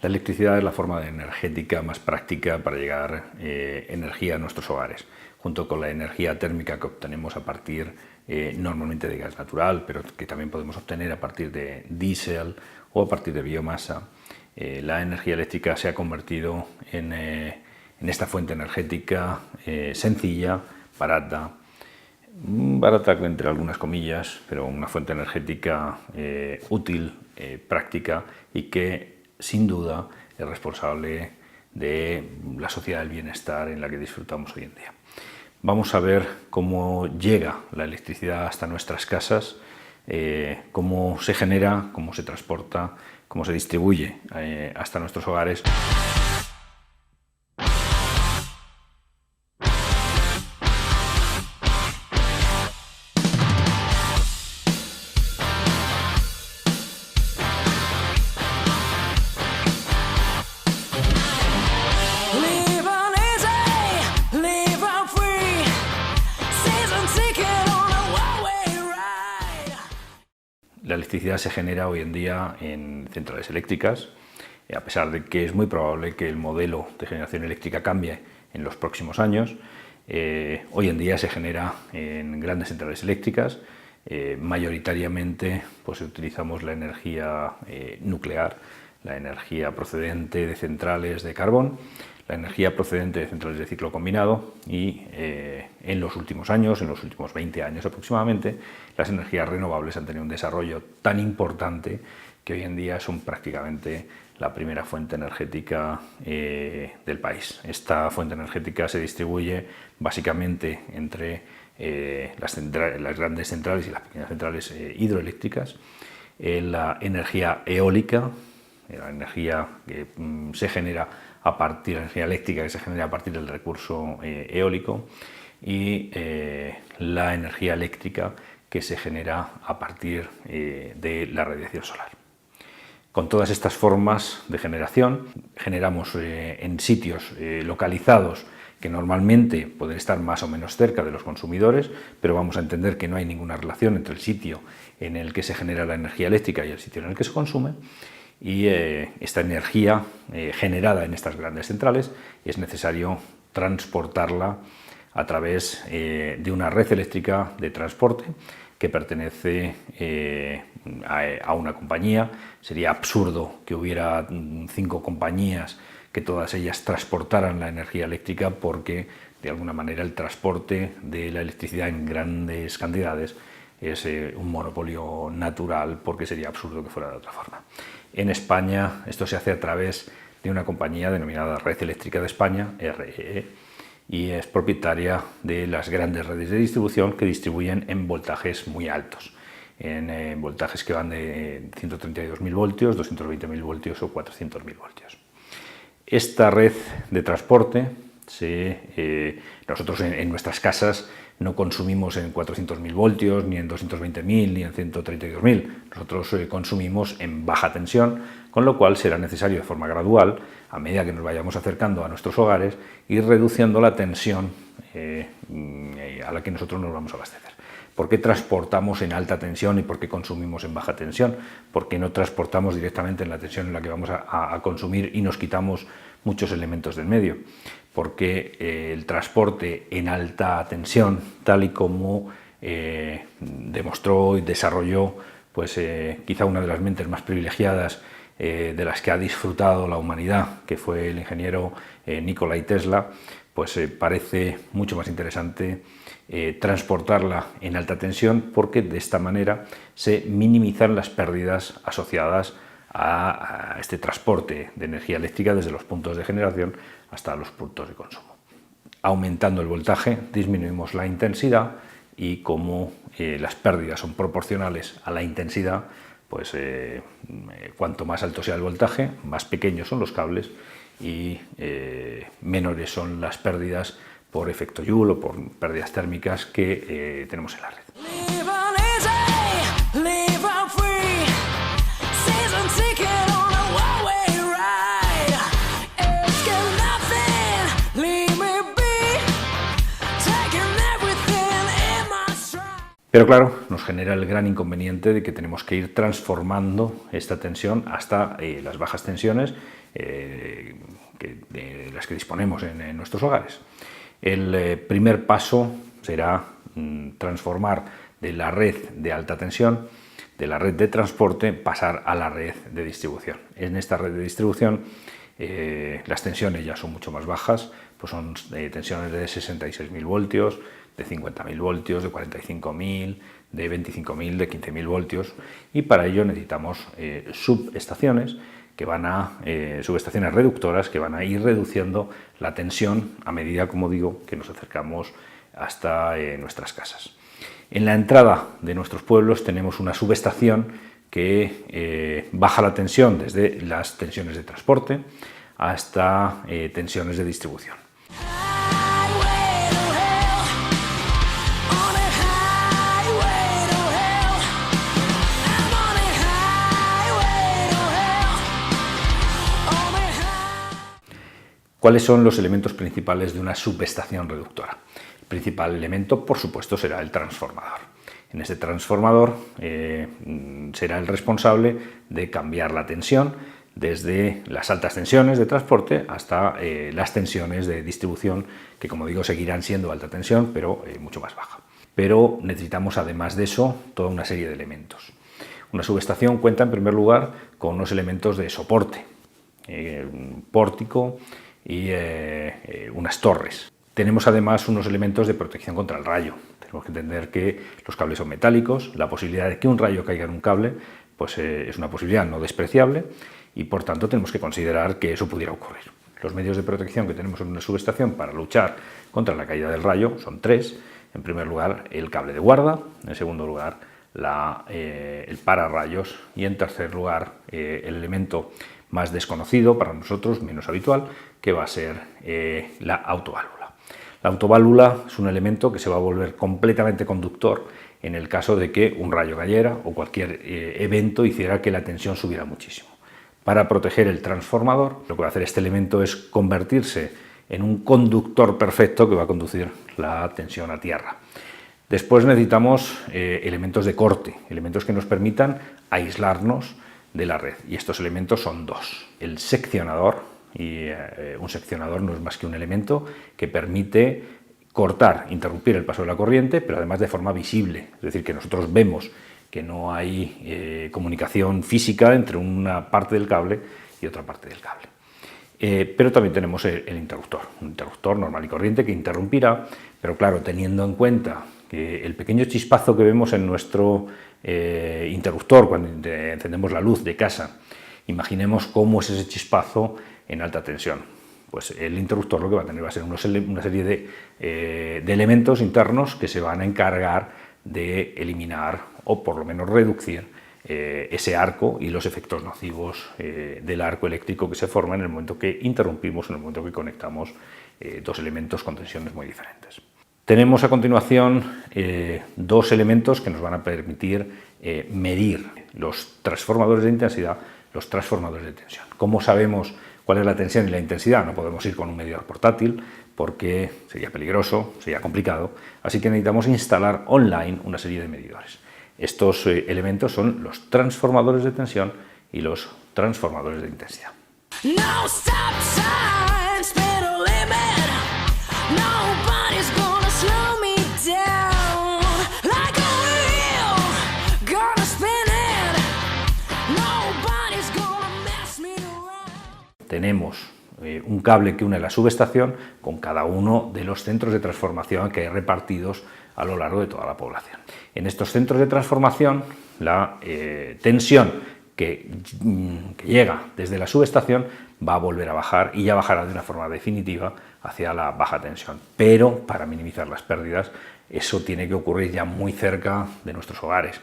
La electricidad es la forma energética más práctica para llegar energía a nuestros hogares, junto con la energía térmica que obtenemos a partir normalmente de gas natural, pero que también podemos obtener a partir de diésel o a partir de biomasa. La energía eléctrica se ha convertido en esta fuente energética sencilla, barata entre algunas comillas, pero una fuente energética útil, práctica y que sin duda es responsable de la sociedad del bienestar en la que disfrutamos hoy en día. Vamos a ver cómo llega la electricidad hasta nuestras casas, cómo se genera, cómo se transporta, cómo se distribuye hasta nuestros hogares. La electricidad se genera hoy en día en centrales eléctricas, a pesar de que es muy probable que el modelo de generación eléctrica cambie en los próximos años. Hoy en día se genera en grandes centrales eléctricas, mayoritariamente pues utilizamos la energía nuclear, la energía procedente de centrales de carbón, la energía procedente de centrales de ciclo combinado y en los últimos años, en los últimos 20 años aproximadamente, las energías renovables han tenido un desarrollo tan importante que hoy en día son prácticamente la primera fuente energética del país. Esta fuente energética se distribuye básicamente entre las grandes centrales y las pequeñas centrales hidroeléctricas, la energía eólica, la energía que se genera a partir de la energía eléctrica que se genera a partir del recurso eólico y la energía eléctrica que se genera a partir de la radiación solar. Con todas estas formas de generación generamos en sitios localizados que normalmente pueden estar más o menos cerca de los consumidores, pero vamos a entender que no hay ninguna relación entre el sitio en el que se genera la energía eléctrica y el sitio en el que se consume. Y esta energía generada en estas grandes centrales es necesario transportarla a través de una red eléctrica de transporte que pertenece a una compañía. Sería absurdo que hubiera 5 compañías que todas ellas transportaran la energía eléctrica, porque de alguna manera el transporte de la electricidad en grandes cantidades es un monopolio natural, porque sería absurdo que fuera de otra forma. En España esto se hace a través de una compañía denominada Red Eléctrica de España, REE, y es propietaria de las grandes redes de distribución que distribuyen en voltajes muy altos, en voltajes que van de 132.000 voltios, 220.000 voltios o 400.000 voltios. Esta red de transporte, nosotros en nuestras casas no consumimos en 400.000 voltios, ni en 220.000, ni en 132.000. Nosotros consumimos en baja tensión, con lo cual será necesario de forma gradual, a medida que nos vayamos acercando a nuestros hogares, ir reduciendo la tensión a la que nosotros nos vamos a abastecer. ¿Por qué transportamos en alta tensión y por qué consumimos en baja tensión? ¿Por qué no transportamos directamente en la tensión en la que vamos a consumir y nos quitamos muchos elementos del medio? Porque el transporte en alta tensión, tal y como demostró y desarrolló pues, quizá una de las mentes más privilegiadas de las que ha disfrutado la humanidad, que fue el ingeniero Nikola Tesla, pues parece mucho más interesante transportarla en alta tensión, porque de esta manera se minimizan las pérdidas asociadas a este transporte de energía eléctrica desde los puntos de generación hasta los puntos de consumo. Aumentando el voltaje disminuimos la intensidad, y como las pérdidas son proporcionales a la intensidad, pues cuanto más alto sea el voltaje, más pequeños son los cables y menores son las pérdidas por efecto Joule o por pérdidas térmicas que tenemos en la red. Pero claro, nos genera el gran inconveniente de que tenemos que ir transformando esta tensión hasta las bajas tensiones de las que disponemos en nuestros hogares. El primer paso será transformar de la red de alta tensión, de la red de transporte, pasar a la red de distribución. En esta red de distribución las tensiones ya son mucho más bajas, pues son tensiones de 66.000 voltios, de 50.000 voltios, de 45.000, de 25.000, de 15.000 voltios, y para ello necesitamos subestaciones subestaciones reductoras que van a ir reduciendo la tensión a medida, como digo, que nos acercamos hasta nuestras casas. En la entrada de nuestros pueblos tenemos una subestación que baja la tensión desde las tensiones de transporte hasta tensiones de distribución. ¿Cuáles son los elementos principales de una subestación reductora? El principal elemento, por supuesto, será el transformador. En este transformador será el responsable de cambiar la tensión desde las altas tensiones de transporte hasta las tensiones de distribución, que, como digo, seguirán siendo alta tensión, pero mucho más baja. Pero necesitamos, además de eso, toda una serie de elementos. Una subestación cuenta, en primer lugar, con unos elementos de soporte, un pórtico y unas torres. Tenemos además unos elementos de protección contra el rayo. Tenemos que entender que los cables son metálicos, la posibilidad de que un rayo caiga en un cable pues, es una posibilidad no despreciable y por tanto tenemos que considerar que eso pudiera ocurrir. Los medios de protección que tenemos en una subestación para luchar contra la caída del rayo son tres. En primer lugar, el cable de guarda, en segundo lugar, el pararrayos y en tercer lugar, el elemento más desconocido para nosotros, menos habitual, que va a ser la autoválvula. La autoválvula es un elemento que se va a volver completamente conductor en el caso de que un rayo cayera o cualquier evento hiciera que la tensión subiera muchísimo. Para proteger el transformador, lo que va a hacer este elemento es convertirse en un conductor perfecto que va a conducir la tensión a tierra. Después necesitamos elementos de corte, elementos que nos permitan aislarnos de la red, y estos elementos son dos. El seccionador, y un seccionador no es más que un elemento que permite cortar, interrumpir el paso de la corriente, pero además de forma visible, es decir, que nosotros vemos que no hay comunicación física entre una parte del cable y otra parte del cable. Pero también tenemos el interruptor, un interruptor normal y corriente que interrumpirá, pero claro, teniendo en cuenta que el pequeño chispazo que vemos en nuestro interruptor cuando encendemos la luz de casa, imaginemos cómo es ese chispazo en alta tensión. Pues el interruptor lo que va a tener va a ser una serie de elementos internos que se van a encargar de eliminar o por lo menos reducir ese arco y los efectos nocivos del arco eléctrico que se forma en el momento que interrumpimos, en el momento que conectamos dos elementos con tensiones muy diferentes. Tenemos a continuación dos elementos que nos van a permitir medir los transformadores de intensidad, los transformadores de tensión. ¿Cómo sabemos cuál es la tensión y la intensidad? No podemos ir con un medidor portátil porque sería peligroso, sería complicado, así que necesitamos instalar online una serie de medidores. Estos elementos son los transformadores de tensión y los transformadores de intensidad. No stop signs, pero limit. Nobody's gonna slow me down like a wheel, gonna spin it. Nobody's gonna mess me around. Tenemos un cable que une la subestación con cada uno de los centros de transformación que hay repartidos a lo largo de toda la población. En estos centros de transformación, la tensión que llega desde la subestación va a volver a bajar y ya bajará de una forma definitiva hacia la baja tensión. Pero para minimizar las pérdidas, eso tiene que ocurrir ya muy cerca de nuestros hogares.